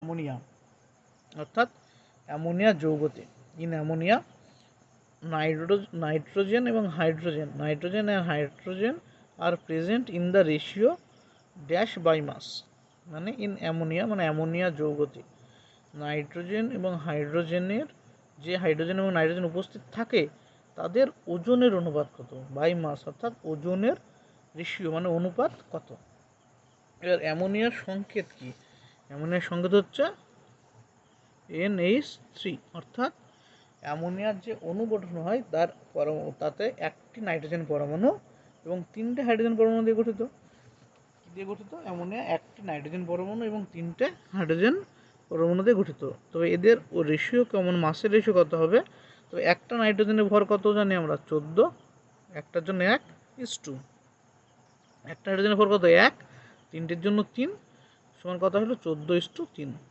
Ammonia অর্থাৎ ammonia যৌগতে। In ammonia nitrogen এবং hydrogen are present in the ratio dash by mass. মানে in ammonia মানে ammonia যৌগতে নাইট্রোজেন এবং নাইট্রোজেন উপস্থিত থাকে তাদের ওজনের অনুপাত কত, বাই মাস অর্থাৎ ওজনের রেশিও মানে অনুপাত কত। এবার অ্যামোনিয়ার সংকেত কি? অ্যামোনিয়ার সংকেত হচ্ছে NH3, অর্থাৎ অ্যামোনিয়ার যে অণু গঠন হয় তাতে একটি নাইট্রোজেন পরমাণু এবং 3টে হাইড্রোজেন পরমাণু দিয়ে গঠিত। অ্যামোনিয়া একটি নাইট্রোজেন পরমাণু এবং 3টে হাইড্রোজেন পরমাণু দিয়ে গঠিত। তবে এদের রেশিও কেমন, মাসের রেশিও কত হবে? তবে একটা নাইট্রোজেনের ভর কত জানি আমরা, 14, একটার জন্য 1:2। একটা হাইড্রোজেনের ভর কত, 1, 3টের জন্য 3, সমান কত হলো 14:3।